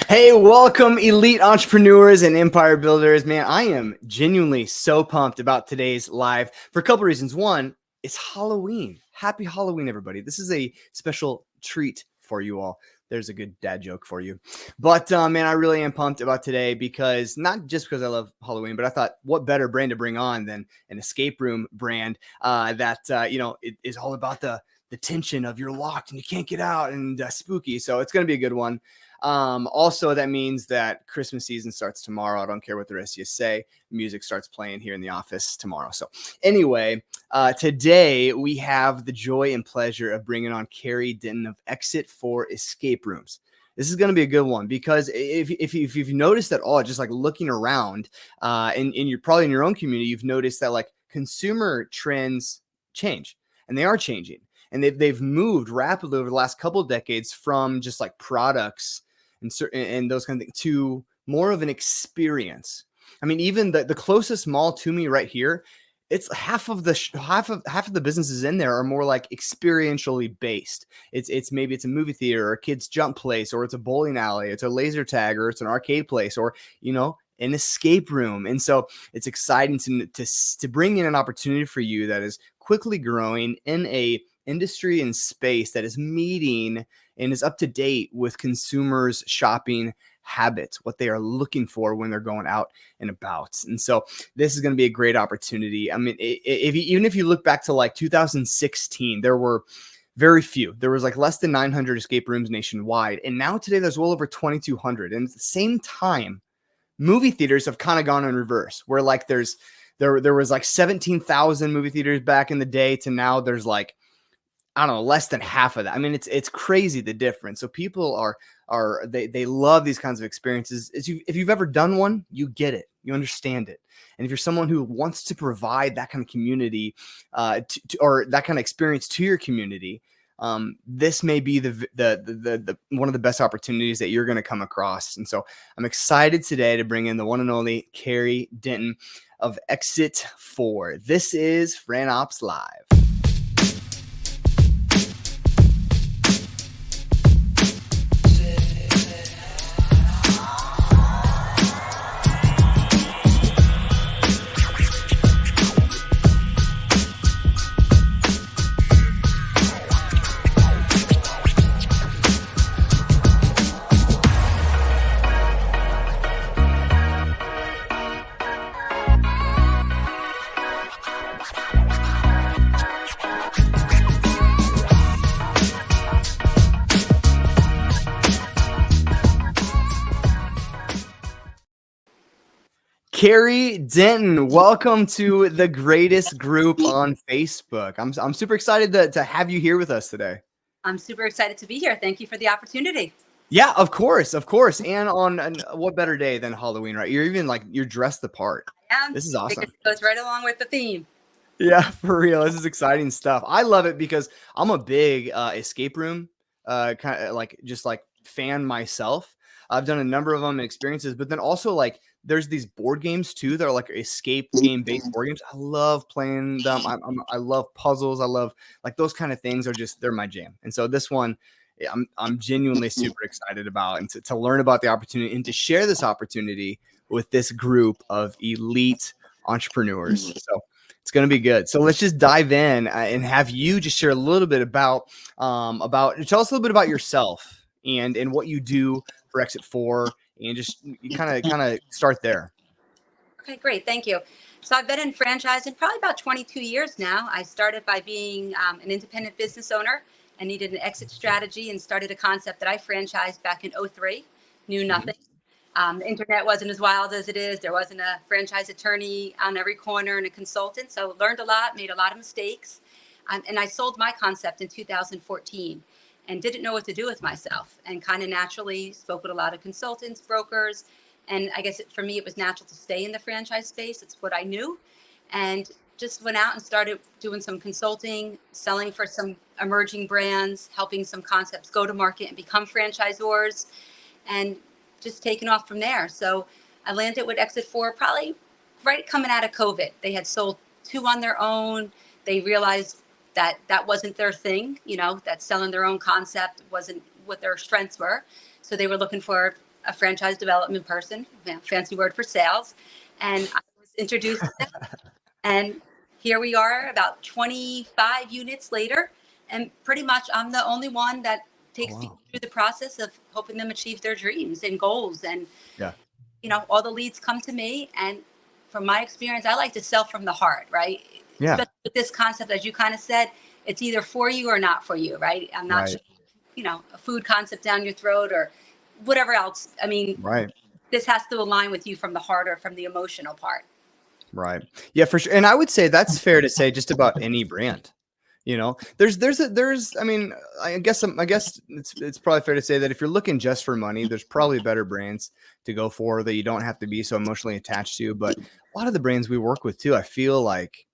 Hey, welcome, elite entrepreneurs and empire builders. Man, I am genuinely so pumped about today's live for a couple reasons. One, it's Halloween. Happy Halloween, everybody. This is a special treat for you all. There's a good dad joke for you. But man, I really am pumped about today because not just because I love Halloween, but I thought what better brand to bring on than an escape room brand it is all about the tension of you're locked and you can't get out and spooky. So it's going to be a good one. Also, that means that Christmas season starts tomorrow. I don't care what the rest of you say. Music starts playing here in the office tomorrow. So anyway, today we have the joy and pleasure of bringing on Kari, Denton of EXIT4 Escape Rooms. This is going to be a good one because if you've noticed at all, just like looking around and you're probably in your own community, you've noticed that like consumer trends change, and they are changing. And they've moved rapidly over the last couple of decades from just like products and those kind of things to more of an experience. I mean, even the closest mall to me right here, it's half of the businesses in there are more like experientially based. It's maybe it's a movie theater or a kids jump place, or it's a bowling alley, it's a laser tag, or it's an arcade place, or an escape room. And so it's exciting to bring in an opportunity for you that is quickly growing in a industry and space that is meeting and is up to date with consumers' shopping habits, what they are looking for when they're going out and about. And so this is going to be a great opportunity. I mean, even if you look back to like 2016, there were very few. There was like less than 900 escape rooms nationwide. And now today there's well over 2,200. And at the same time, movie theaters have kind of gone in reverse, where like there was like 17,000 movie theaters back in the day to now there's like, I don't know, less than half of that. I mean, it's crazy, the difference. So people they love these kinds of experiences. If you've ever done one, you get it, you understand it. And if you're someone who wants to provide that kind of community or that kind of experience to your community, this may be the one of the best opportunities that you're going to come across. And so I'm excited today to bring in the one and only Kari Denton of EXIT4. This is Fran Opps Live. Kari Denton, welcome to the greatest group on Facebook. I'm super excited to have you here with us today. I'm super excited to be here. Thank you for the opportunity. Yeah, of course. And on what better day than Halloween, right? You're dressed the part. I am. This is awesome. It goes right along with the theme. Yeah, for real. This is exciting stuff. I love it because I'm a big escape room kind of like fan myself. I've done a number of them and experiences, but then also like there's these board games too that are like escape game based board games. I love playing them. I love puzzles. I love like those kind of things they're my jam. And so this one I'm genuinely super excited about, and to learn about the opportunity and to share this opportunity with this group of elite entrepreneurs. So it's going to be good. So let's just dive in and have you just share a little bit about tell us a little bit about yourself and what you do for EXIT4, and just kind of start there. Okay, great. Thank you. So I've been in franchising probably about 22 years now. I started by being an independent business owner and needed an exit strategy, and started a concept that I franchised back in 2003, knew nothing. The internet wasn't as wild as it is. There wasn't a franchise attorney on every corner and a consultant. So learned a lot, made a lot of mistakes. And I sold my concept in 2014 and didn't know what to do with myself, and kind of naturally spoke with a lot of consultants, brokers. And I guess for me, it was natural to stay in the franchise space. It's what I knew. And just went out and started doing some consulting, selling for some emerging brands, helping some concepts go to market and become franchisors, and just taken off from there. So I landed with EXIT4 probably right coming out of COVID. They had sold 2 on their own. They realized that wasn't their thing, that selling their own concept wasn't what their strengths were. So they were looking for a franchise development person, fancy word for sales. And I was introduced to them. And here we are about 25 units later. And pretty much I'm the only one that takes people through the process of helping them achieve their dreams and goals. And, Yeah. all the leads come to me. And from my experience, I like to sell from the heart, right? Yeah. Especially with this concept, as you kind of said, it's either for you or not for you, right? I'm not sure, a food concept down your throat or whatever else. I mean, this has to align with you from the heart or from the emotional part. Right. Yeah, for sure. And I would say that's fair to say just about any brand. I mean, I guess it's probably fair to say that if you're looking just for money, there's probably better brands to go for that you don't have to be so emotionally attached to. But a lot of the brands we work with too, I feel like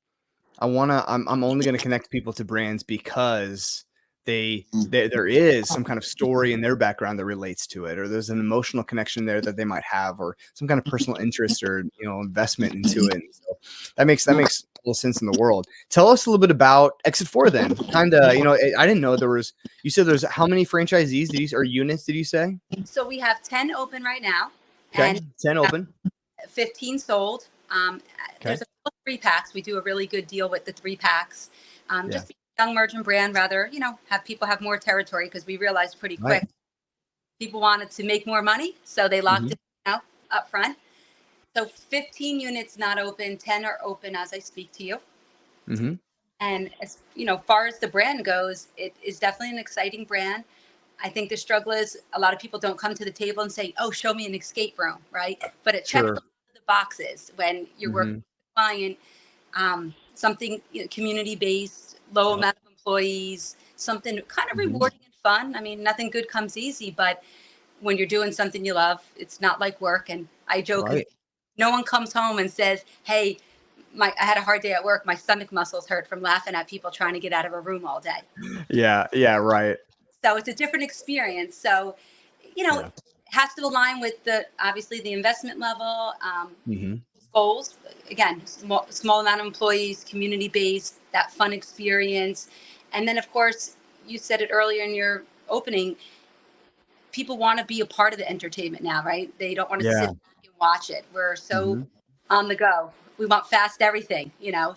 I'm only going to connect people to brands because there is some kind of story in their background that relates to it, or there's an emotional connection there that they might have, or some kind of personal interest or investment into it. And so that makes little sense in the world. Tell us a little bit about EXIT4 then. Kind of, I didn't know you said there's how many franchisees or units did you say? So we have 10 open right now. Okay. And 10 open. 15 sold. There's a couple of 3-packs. We do a really good deal with the 3-packs. Just be a young merchant brand, rather, have people have more territory, because we realized pretty quick people wanted to make more money. So they locked it up front. So 15 units not open, 10 are open as I speak to you. Mm-hmm. And as far as the brand goes, it is definitely an exciting brand. I think the struggle is a lot of people don't come to the table and say, "Oh, show me an escape room," right? But it checks the boxes when you're working with a client. Something community-based, low amount of employees, something kind of rewarding and fun. I mean, nothing good comes easy, but when you're doing something you love, it's not like work. And I joke, no one comes home and says, "Hey, I had a hard day at work. My stomach muscles hurt from laughing at people trying to get out of a room all day." Yeah, right. So it's a different experience. So, it has to align with obviously the investment level, goals. Again, small amount of employees, community based, that fun experience. And then, of course, you said it earlier in your opening, people want to be a part of the entertainment now, right? They don't want to sit back and watch it. We're so on the go. We want fast everything, so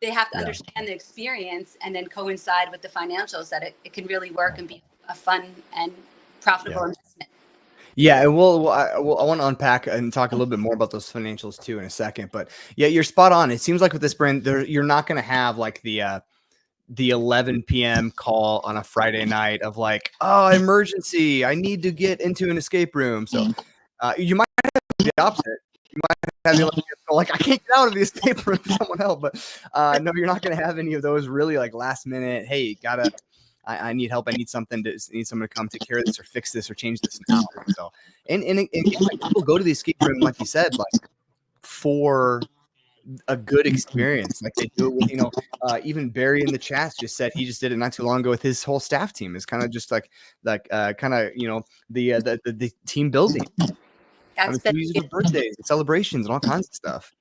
they have to understand the experience and then coincide with the financials that it can really work and be a fun and profitable investment. Yeah, and I want to unpack and talk a little bit more about those financials too in a second. But yeah, you're spot on. It seems like with this brand, you're not going to have like the 11 p.m. call on a Friday night of like, oh, emergency, I need to get into an escape room. So you might have the opposite. You might have the like, I can't get out of the escape room, someone help. But no, you're not going to have any of those really like last minute, hey, I need help. I need someone to come take care of this or fix this or change this now. So, and people go to the escape room, like you said, like for a good experience, like they do it with, even Barry in the chats just said he just did it not too long ago with his whole staff team. It's kind of just like the team building. That's we use it for birthdays and celebrations and all kinds of stuff.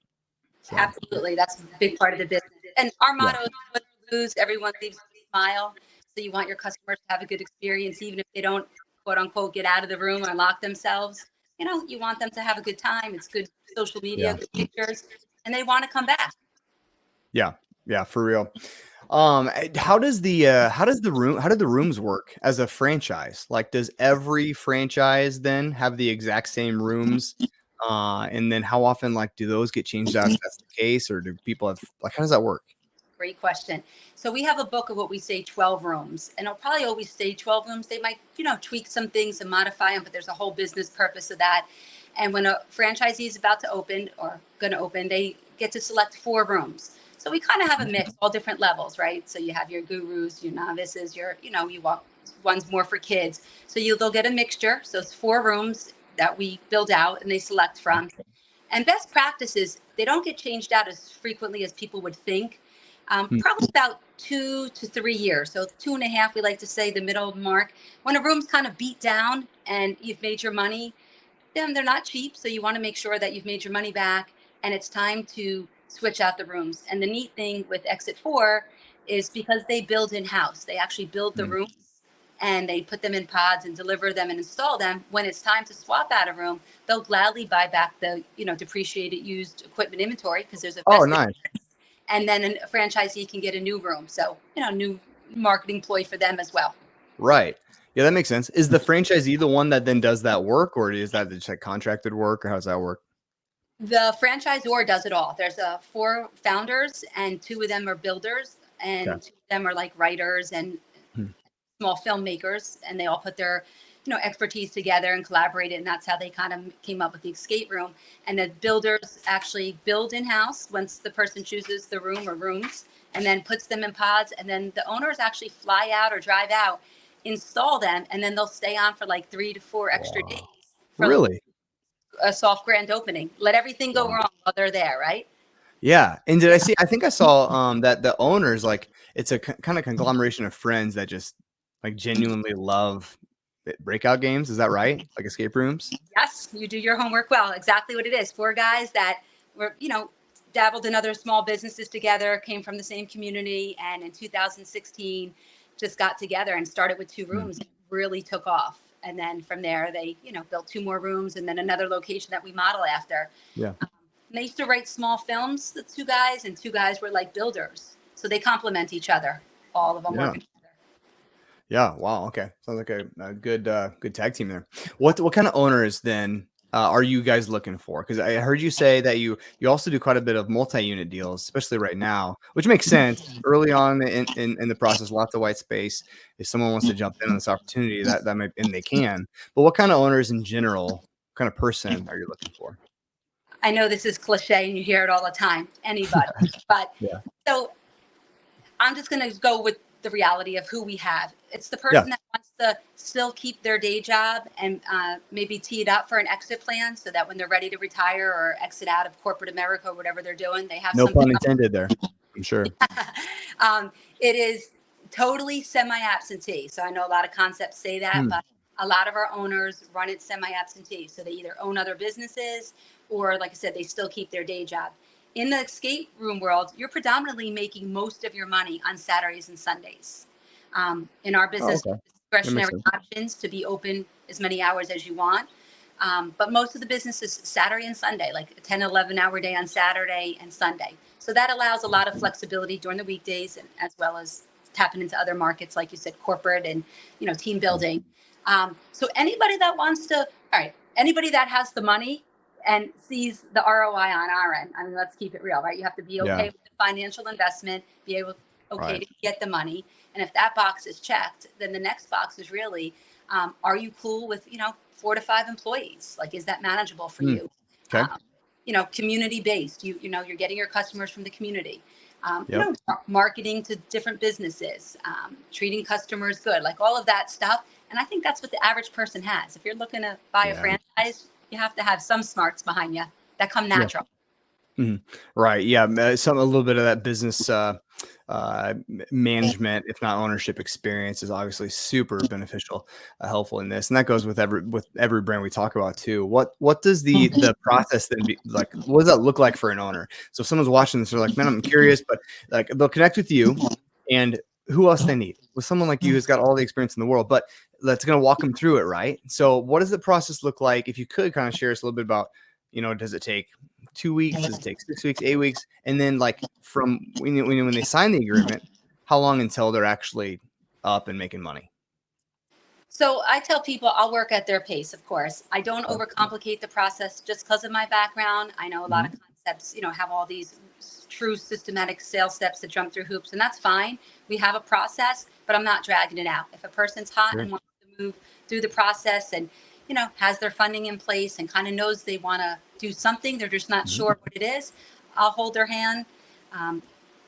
So. Absolutely, that's a big part of the business. And our motto is, "Win or lose, everyone leaves with a smile." So you want your customers to have a good experience, even if they don't, quote unquote, get out of the room or lock themselves. You want them to have a good time. It's good social media, good pictures, and they want to come back. Yeah, for real. How did the rooms work as a franchise? Like, does every franchise then have the exact same rooms? And then how often do those get changed out if that's the case, or do people have how does that work? Great question. So we have a book of what we say 12 rooms, and it'll probably always stay 12 rooms. They might, tweak some things and modify them, but there's a whole business purpose of that. And when a franchisee is about to open or going to open, they get to select 4 rooms. So we kind of have a mix, all different levels, right? So you have your gurus, your novices, you walk, one's more for kids. So they'll get a mixture. So it's 4 rooms that we build out and they select from. And best practices, they don't get changed out as frequently as people would think. Probably about 2 to 3 years. So 2.5, we like to say the middle mark. When a room's kind of beat down and you've made your money, then they're not cheap. So you want to make sure that you've made your money back and it's time to switch out the rooms. And the neat thing with EXIT4 is because they build in-house, they actually build the rooms and they put them in pods and deliver them and install them. When it's time to swap out a room, they'll gladly buy back the, depreciated used equipment inventory because there's a Oh, vested, nice. and then a franchisee can get a new room. So, new marketing ploy for them as well. Right. Yeah, that makes sense. Is the franchisee the one that then does that work, or is that just like contracted work, or how does that work? The franchisor does it all. There's 4 founders, and 2 of them are builders, and Okay. 2 of them are like writers and Hmm. small filmmakers, and they all put their expertise together and collaborated, and that's how they kind of came up with the escape room. And the builders actually build in-house once the person chooses the room or rooms, and then puts them in pods, and then the owners actually fly out or drive out, install them, and then they'll stay on for like 3 to 4 extra Wow. days for Really? a soft grand opening. Let everything go Wow. wrong while they're there, right? Yeah. And I think I saw that the owners, like, it's a kind of conglomeration of friends that just like genuinely love breakout games. Is that right? Like escape rooms? Yes, you do your homework well. Exactly what it is. 4 guys that were, dabbled in other small businesses together, came from the same community, and in 2016 just got together and started with 2 rooms and really took off. And then from there, they, built 2 more rooms and then another location that we model after. Yeah. And they used to write small films, the 2 guys, and 2 guys were like builders. So they complement each other. All of them Yeah. working together. Yeah. Wow. Okay. Sounds like a good tag team there. What kind of owners then are you guys looking for? Because I heard you say that you also do quite a bit of multi-unit deals, especially right now, which makes sense. Early on in the process, lots of white space. If someone wants to jump in on this opportunity, that might, and they can. But what kind of owners in general, kind of person are you looking for? I know this is cliche and you hear it all the time, anybody, but Yeah. so I'm just going to go with the reality of who we have. It's the Yeah. person that wants to still keep their day job and maybe tee it up for an exit plan so that when they're ready to retire or exit out of corporate America or whatever they're doing, they have No something pun intended there. I'm sure. It is totally semi-absentee. So I know a lot of concepts say that, but a lot of our owners run it semi-absentee. So they either own other businesses or, like I said, they still keep their day job. In the escape room world, you're predominantly making most of your money on Saturdays and Sundays. In our business, Oh, okay. discretionary options to be open as many hours as you want. But most of the business is Saturday and Sunday, like a 10, 11-hour day on Saturday and Sunday. So that allows a lot of flexibility during the weekdays, and as well as tapping into other markets, like you said, corporate and, team building. So anybody that wants to, anybody that has the money and sees the ROI on our end. I mean, let's keep it real, right? You have to be okay with the financial investment, be able to get the money. And if that box is checked, then the next box is really, are you cool with, 4 to 5 employees? Like, is that manageable for you? Okay. Community based, you're getting your customers from the community. Yep. Marketing to different businesses, treating customers good, like all of that stuff. And I think that's what the average person has. If you're looking to buy a franchise, you have to have some smarts behind you that come natural. Right. Yeah. A little bit of that business management, if not ownership experience, is obviously super beneficial, helpful in this, and that goes with every brand we talk about too. What does the process then be like? What does that look like for an owner? So if someone's watching this, they're like, "Man, I'm curious," but like they'll connect with you, and who else they need with someone like you who's got all the experience in the world, but that's going to walk them through it, right? So what does the process look like? If you could kind of share us a little bit about, does it take 2 weeks? Does it take 6 weeks, 8 weeks? And then like from when they sign the agreement, how long until they're actually up and making money? So I tell people I'll work at their pace, of course. I don't overcomplicate the process just because of my background. I know a lot of concepts, have all these true systematic sales steps that jump through hoops, and that's fine. We have a process, but I'm not dragging it out. If a person's hot and wants to move through the process and, has their funding in place and kind of knows they want to do something, they're just not sure what it is, I'll hold their hand.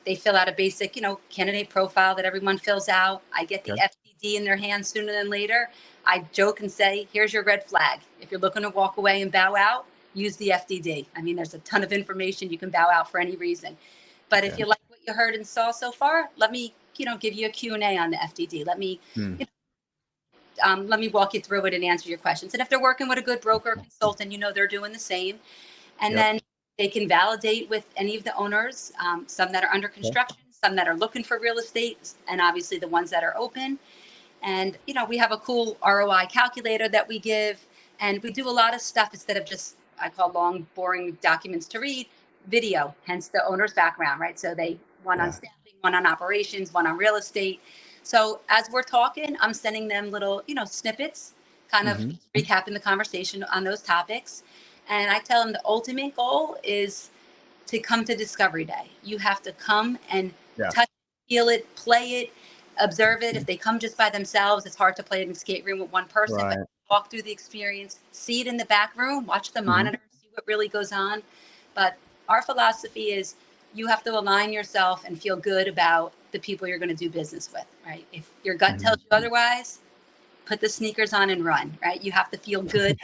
They fill out a basic, candidate profile that everyone fills out. I get the FDD in their hands sooner than later. I joke and say, here's your red flag. If you're looking to walk away and bow out, use the FDD. I mean, there's a ton of information. You can bow out for any reason. But if you like what you heard and saw so far, let me, give you a Q&A on the FDD. Let me, let me walk you through it and answer your questions. And if they're working with a good broker or consultant, they're doing the same. And then they can validate with any of the owners, some that are under construction, some that are looking for real estate, and obviously the ones that are open. And, we have a cool ROI calculator that we give, and we do a lot of stuff instead of just, I call long, boring documents to read, video, hence the owner's background, right? So one on staffing, one on operations, one on real estate. So as we're talking, I'm sending them little, snippets, kind of recapping the conversation on those topics. And I tell them the ultimate goal is to come to Discovery Day. You have to come and touch, feel it, play it, observe it. If they come just by themselves, it's hard to play in an escape room with one person, but walk through the experience, see it in the back room, watch the monitor, see what really goes on. But our philosophy is you have to align yourself and feel good about the people you're going to do business with, right? If your gut tells you otherwise, put the sneakers on and run, right? You have to feel good.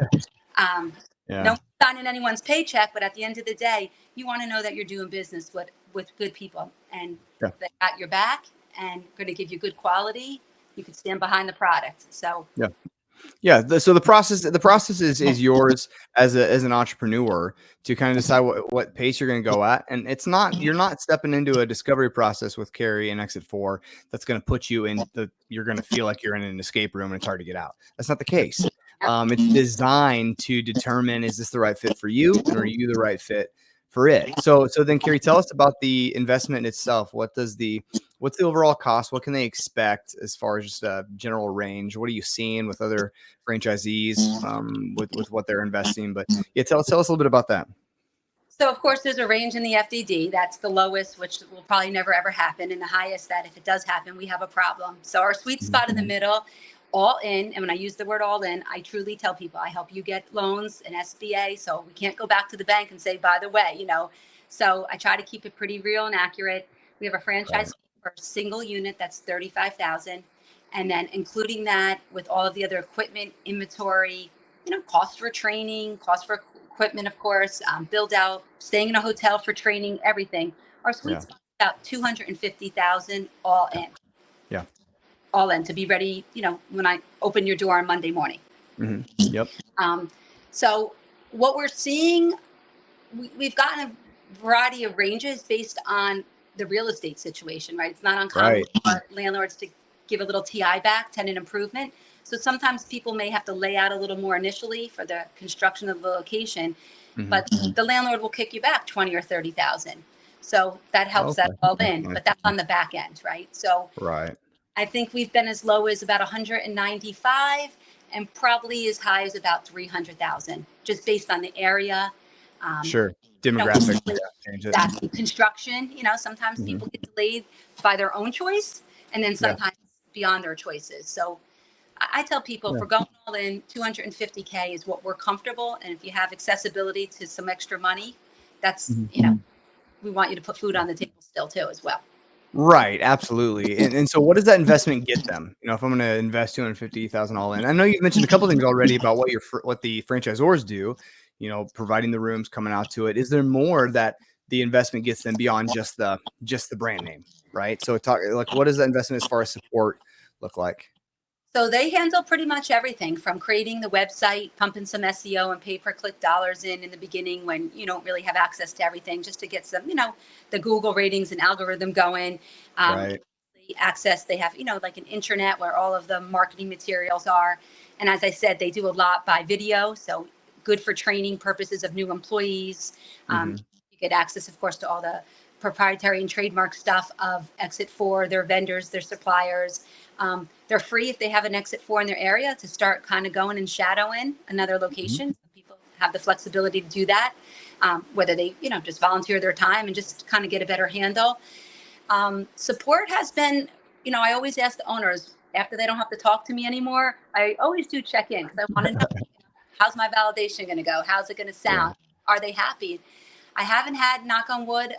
No signing anyone's paycheck, but at the end of the day, you want to know that you're doing business with good people and they got your back and going to give you good quality. You can stand behind the product. So so the process is yours as an entrepreneur to kind of decide what pace you're going to go at, and you're not stepping into a discovery process with Kari and EXIT4 that's going to put you in you're going to feel like you're in an escape room and it's hard to get out. That's not the case. It's designed to determine, is this the right fit for you, and are you the right fit for it? So then, Kari, tell us about the investment itself. What's the overall cost? What can they expect as far as just a general range? What are you seeing with other franchisees with what they're investing? But tell us a little bit about that. So of course there's a range in the FDD. That's the lowest, which will probably never ever happen, and the highest that if it does happen, we have a problem. So our sweet spot in the middle, all in, and when I use the word all in, I truly tell people I help you get loans and SBA, so we can't go back to the bank and say, by the way, so I try to keep it pretty real and accurate. We have a franchise for a single unit that's $35,000, and then including that with all of the other equipment, inventory, cost for training, cost for equipment, of course, build out, staying in a hotel for training, everything. Our sweet spot is about $250,000 all in. All in to be ready, when I open your door on Monday morning. So what we're seeing, we've gotten a variety of ranges based on the real estate situation, right? It's not uncommon for landlords to give a little TI back, tenant improvement. So sometimes people may have to lay out a little more initially for the construction of the location, but the landlord will kick you back 20 or 30,000. So that helps that all in, but that's on the back end, right? So I think we've been as low as about 195 and probably as high as about 300,000, just based on the area. Demographic. Construction, sometimes people get delayed by their own choice and then sometimes beyond their choices. So I tell people if we're going all in, 250K is what we're comfortable. And if you have accessibility to some extra money, that's, we want you to put food on the table still too, as well. Right. Absolutely. And so what does that investment get them? If I'm going to invest 250,000 all in, I know you've mentioned a couple of things already about what the franchisors do, providing the rooms, coming out to it. Is there more that the investment gets them beyond just the brand name? Right. So what does that investment as far as support look like? So they handle pretty much everything from creating the website, pumping some SEO and pay-per-click dollars in the beginning when you don't really have access to everything, just to get some, the Google ratings and algorithm going. Access, they have, like an intranet where all of the marketing materials are. And as I said, they do a lot by video. So good for training purposes of new employees. You get access, of course, to all the proprietary and trademark stuff of EXIT4, their vendors, their suppliers. They're free if they have an EXIT4 in their area to start kind of going and shadowing another location. So people have the flexibility to do that, whether they, just volunteer their time and just kind of get a better handle. Support has been, I always ask the owners after they don't have to talk to me anymore. I always do check in because I want to know, how's my validation going to go? How's it going to sound? Are they happy? I haven't had, knock on wood,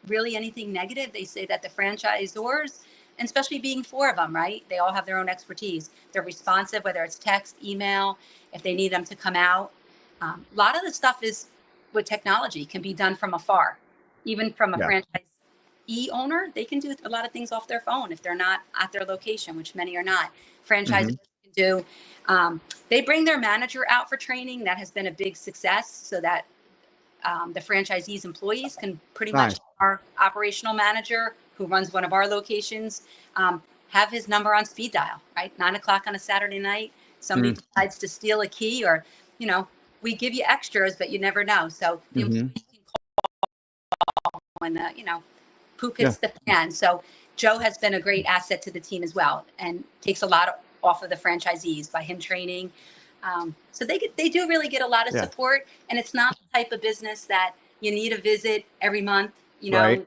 really anything negative. They say that the franchisors, and especially being 4 of them, right? They all have their own expertise. They're responsive, whether it's text, email, if they need them to come out. A lot of the stuff is with technology can be done from afar. Even from a franchisee owner, they can do a lot of things off their phone if they're not at their location, which many are not. Franchisors can do. They bring their manager out for training. That has been a big success, so that the franchisee's employees can pretty much, our operational manager who runs one of our locations, have his number on speed dial, right? 9 o'clock on a Saturday night, somebody decides to steal a key, or, we give you extras, but you never know. So the employee can call when the, poop hits the fan. So Joe has been a great asset to the team as well, and takes a lot off of the franchisees by him training. So they do really get a lot of support, and it's not the type of business that you need a visit every month, Right.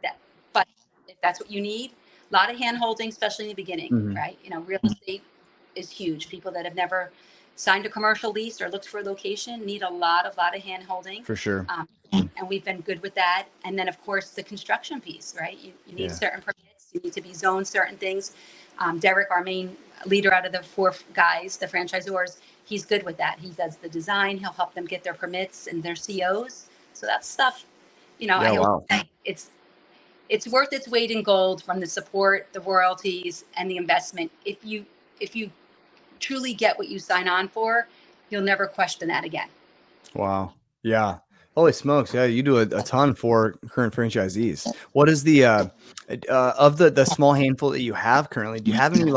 but if that's what you need, a lot of hand holding, especially in the beginning, right? Real estate is huge. People that have never signed a commercial lease or looked for a location need a lot of hand holding. For sure. And we've been good with that. And then, of course, the construction piece, right? You need certain permits. You need to be zoned certain things. Derek, our main leader out of the 4 guys, the franchisors, he's good with that. He does the design. He'll help them get their permits and their COs. So that's stuff, I always say it's worth its weight in gold from the support, the royalties, and the investment. If you truly get what you sign on for, you'll never question that again. Wow. Yeah. Holy smokes. Yeah. You do a ton for current franchisees. What is the, of the small handful that you have currently, do you have any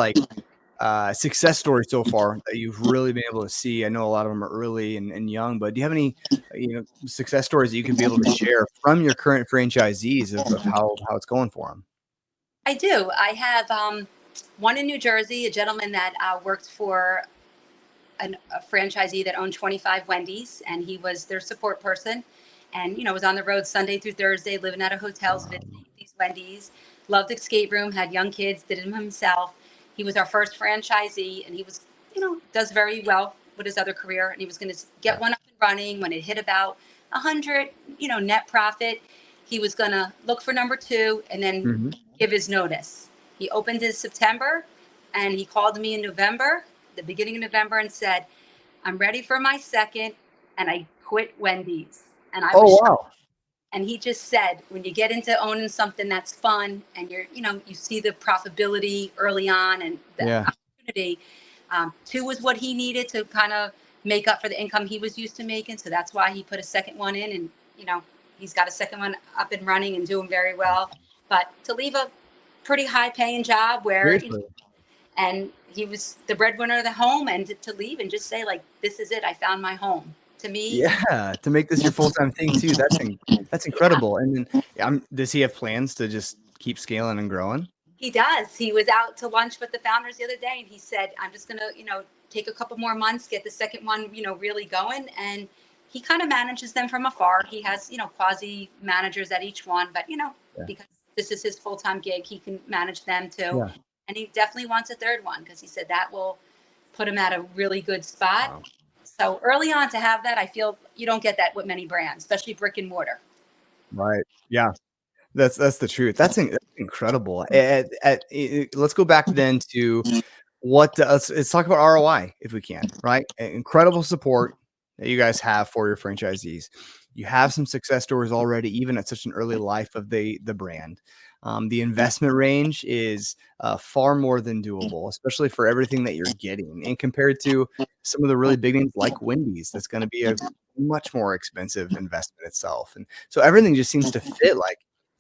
success stories so far that you've really been able to see? I know a lot of them are early and young, but do you have any, success stories that you can be able to share from your current franchisees of how it's going for them? I do. I have one in New Jersey, a gentleman that worked for a franchisee that owned 25 Wendy's, and he was their support person, and was on the road Sunday through Thursday, living out of hotels, visiting these Wendy's. Loved escape room, had young kids, did it himself. He was our first franchisee, and he was, does very well with his other career, and he was going to get one up and running. When it hit about 100, net profit, he was going to look for number 2 and then give his notice. He opened in September, and he called me in November, the beginning of November, and said, "I'm ready for my second, and I quit Wendy's." And I was shocked. And he just said, when you get into owning something that's fun, and you see the profitability early on and the opportunity, 2 was what he needed to kind of make up for the income he was used to making. So that's why he put a second one in, and he's got a second one up and running and doing very well. But to leave a pretty high paying job where, and he was the breadwinner of the home, and to leave and just say, this is it, I found my home. To me, to make this your full-time thing too. That's incredible. And then does he have plans to just keep scaling and growing? He does. He was out to lunch with the founders the other day, and he said, "I'm just going to, take a couple more months, get the second one, really going." And he kind of manages them from afar. He has, quasi managers at each one, but, because this is his full-time gig, he can manage them too. Yeah. And he definitely wants a third one, because he said that will put him at a really good spot. Wow. So early on to have that, I feel you don't get that with many brands, especially brick and mortar. Right. Yeah. That's the truth. That's incredible. Let's go back then to let's talk about ROI if we can, right? Incredible support that you guys have for your franchisees. You have some success stories already, even at such an early life of the brand. The investment range is far more than doable, especially for everything that you're getting. And compared to some of the really big names like Wendy's, that's going to be a much more expensive investment itself. And so everything just seems to fit,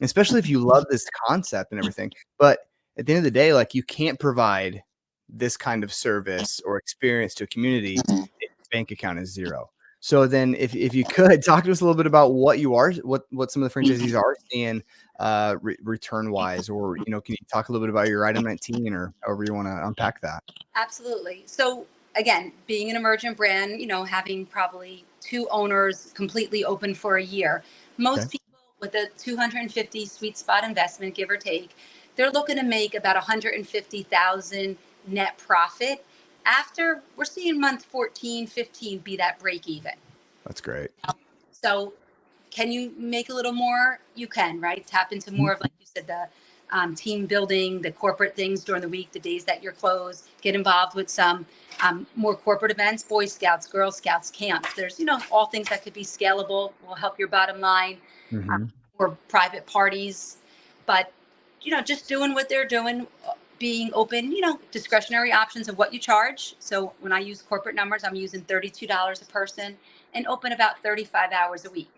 especially if you love this concept and everything. But at the end of the day, you can't provide this kind of service or experience to a community if your bank account is zero. So then if you could talk to us a little bit about what some of the franchisees are seeing return wise, or, can you talk a little bit about your item 19 or however you want to unpack that? Absolutely. So again, being an emergent brand, having probably 2 owners completely open for a year, most people with a 250 sweet spot investment, give or take, they're looking to make about 150,000 net profit. After we're seeing month 14, 15 be that break even. That's great. So can you make a little more? You can, right? Tap into more of, like you said, the team building, the corporate things during the week, the days that you're closed, get involved with some more corporate events, Boy Scouts, Girl Scouts, camps. There's, all things that could be scalable, will help your bottom line, or private parties. But, just doing what they're doing, being open, discretionary options of what you charge. So when I use corporate numbers, I'm using $32 a person and open about 35 hours a week.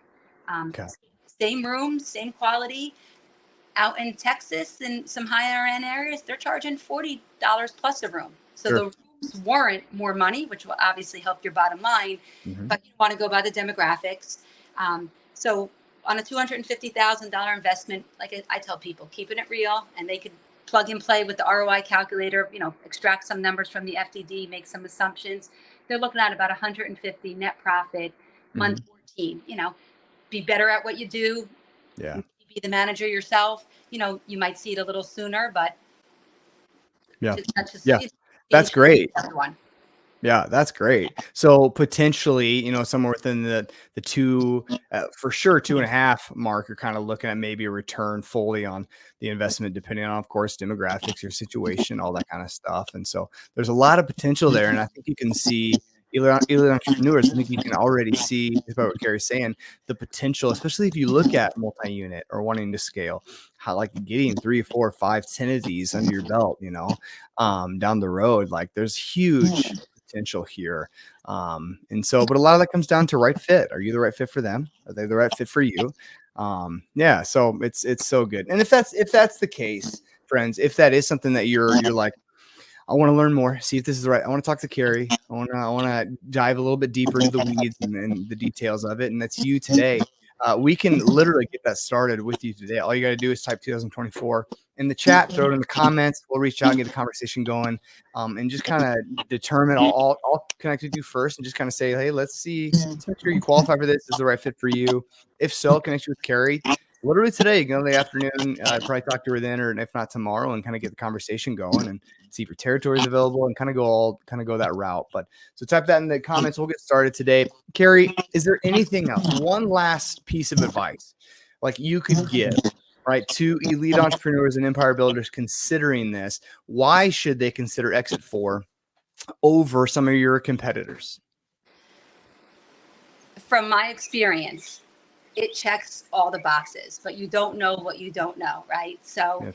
Same room, same quality, Out in Texas and some higher end areas, they're charging $40 plus a room. So Sure. the rooms warrant more money, which will obviously help your bottom line, but you want to go by the demographics. So on a $250,000 investment, like I tell people, keeping it real, and they could plug and play with the ROI calculator, extract some numbers from the FDD, make some assumptions. They're looking at about 150 net profit, month 14, be better at what you do. Yeah. Be the manager yourself. You might see it a little sooner, but Yeah. that's just, Yeah. That's great. Everyone. Yeah, that's great. So potentially, somewhere within the two, for sure, 2.5 mark, you're kind of looking at maybe a return fully on the investment, depending on, of course, demographics, your situation, all that kind of stuff. And so there's a lot of potential there. And I think you can see elite entrepreneurs. I think you can already see, about what Kari's saying, the potential, especially if you look at multi-unit or wanting to scale, how like getting 3, 4, 5, 10 of these under your belt, down the road, like there's huge potential here. And so, but a lot of that comes down to right fit. Are you the right fit for them? Are they the right fit for you? Yeah. So it's so good. And if that's the case, friends, if that is something that you're like, I want to learn more, see if this is right. I want to talk to Kari. I want to dive a little bit deeper into the weeds and the details of it. And that's you today. We can literally get that started with you today. All you got to do is type 2024 in the chat, throw it in the comments. We'll reach out and get the conversation going, and just kind of determine. I'll connect with you first and just kind of say, hey, let's make sure you qualify for this. This is the right fit for you. If so, connect you with Kari. Literally today, in the afternoon. Probably talk to her then, or if not tomorrow, and kind of get the conversation going and see if your territory is available and kind of go that route. But so type that in the comments. We'll get started today. Kari, is there anything else? One last piece of advice like you could give, right, to elite entrepreneurs and empire builders considering this? Why should they consider EXIT4 over some of your competitors? From my experience, it checks all the boxes, but you don't know what you don't know, right? So,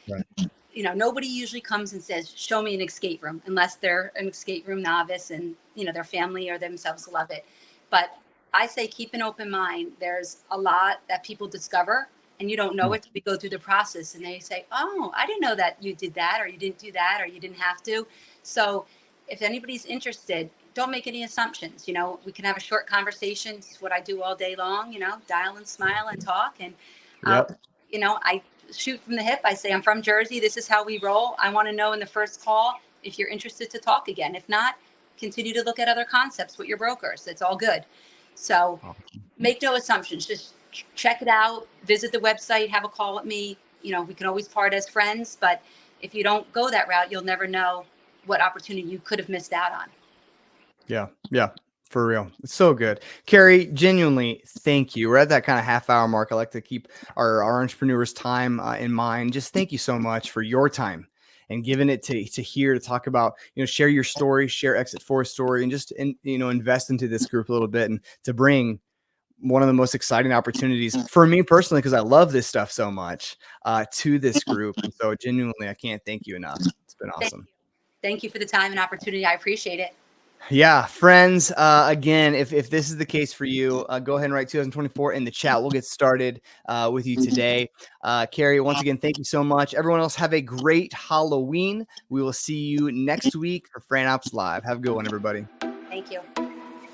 nobody usually comes and says, show me an escape room, unless they're an escape room novice and, their family or themselves love it. But I say, keep an open mind. There's a lot that people discover and you don't know it till we go through the process. And they say, oh, I didn't know that you did that, or you didn't do that, or you didn't have to. So if anybody's interested, don't make any assumptions. We can have a short conversation. It's what I do all day long, dial and smile and talk. And, I shoot from the hip. I say, I'm from Jersey. This is how we roll. I want to know in the first call if you're interested to talk again. If not, continue to look at other concepts with your brokers. It's all good. So make no assumptions. Just check it out. Visit the website. Have a call with me. We can always part as friends. But if you don't go that route, you'll never know what opportunity you could have missed out on. Yeah. For real. It's so good. Kari, genuinely, thank you. We're at that kind of half-hour mark. I like to keep our entrepreneurs' time in mind. Just thank you so much for your time and giving it to here to talk about, share your story, share EXIT4 story, and just, invest into this group a little bit and to bring one of the most exciting opportunities for me personally, because I love this stuff so much, to this group. And so genuinely, I can't thank you enough. It's been awesome. Thank you for the time and opportunity. I appreciate it. Yeah, friends, again, if this is the case for you, go ahead and write 2024 in the chat. We'll get started with you today. Kari, once again, thank you so much. Everyone else, have a great Halloween. We will see you next week for Fran Opps Live. Have a good one, everybody. Thank you.